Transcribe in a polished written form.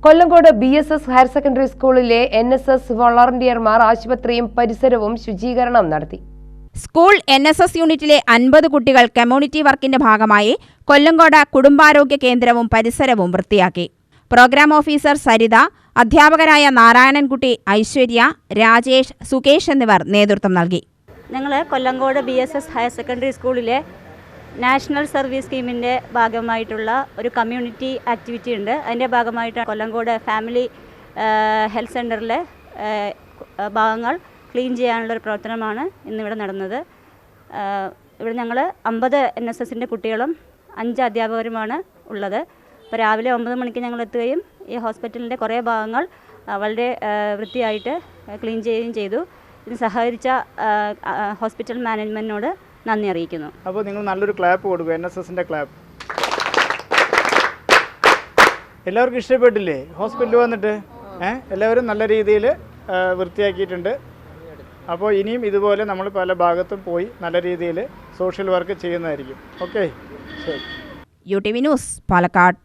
Kollengode BSS higher secondary സ്കൂളിലെ NSS വോളണ്ടിയർമാർ ആശുപത്രിയും പരിസരവും ശുചീകരണം നടത്തി. സ്കൂൾ NSS യൂണിറ്റിലെ 50 കുട്ടികൾ കമ്മ്യൂണിറ്റി വർക്കിന്റെ ഭാഗമായി കൊല്ലങ്കോട് കുടുംബാരോഗ്യ കേന്ദ്രവും പരിസരവും വൃത്തിയാക്കി. പ്രോഗ്രാം ഓഫീസർ സരിത, അധ്യാപകരായ നാരായണൻകുട്ടി, ഐശ്വര്യ, രാജേഷ്, സുകേഷ് എന്നിവർ നേതൃത്വം നൽകി. ഞങ്ങൾ കൊല്ലങ്കോട് BSS ഹയർ സെക്കൻഡറി സ്കൂളിലെ നാഷണൽ സർവീസ് സ്കീമിൻ്റെ ഭാഗമായിട്ടുള്ള ഒരു കമ്മ്യൂണിറ്റി ആക്ടിവിറ്റി ഉണ്ട്. അതിൻ്റെ ഭാഗമായിട്ട് കൊല്ലങ്കോട് ഫാമിലി ഹെൽത്ത് സെൻ്ററിലെ ഭാഗങ്ങൾ ക്ലീൻ ചെയ്യാനുള്ളൊരു പ്രവർത്തനമാണ് ഇന്നിവിടെ നടന്നത്. ഇവിടെ ഞങ്ങൾ 50 NSSൻ്റെ കുട്ടികളും 5 അധ്യാപകരുമാണ് ഉള്ളത്. അപ്പോൾ രാവിലെ 9 മണിക്ക് ഞങ്ങൾ എത്തുകയും ഈ ഹോസ്പിറ്റലിൻ്റെ കുറേ ഭാഗങ്ങൾ വളരെ വൃത്തിയായിട്ട് ക്ലീൻ ചെയ്യുകയും ചെയ്തു. ഇതിന് സഹകരിച്ച ഹോസ്പിറ്റൽ മാനേജ്മെൻറ്റിനോട് നന്ദി അറിയിക്കുന്നു. അപ്പോൾ നിങ്ങൾ നല്ലൊരു ക്ലാപ്പ് കൊടുക്കുക, NSSൻ്റെ ക്ലാപ്പ്. എല്ലാവർക്കും ഇഷ്ടപ്പെട്ടില്ലേ ഹോസ്പിറ്റലിൽ വന്നിട്ട്? എല്ലാവരും നല്ല രീതിയിൽ വൃത്തിയാക്കിയിട്ടുണ്ട്. അപ്പോൾ ഇനിയും ഇതുപോലെ നമ്മൾ പല ഭാഗത്തും പോയി നല്ല രീതിയിൽ സോഷ്യൽ വർക്ക് ചെയ്യുന്നതായിരിക്കും. ഓക്കെ, ശരി. UTV news, Palakkad.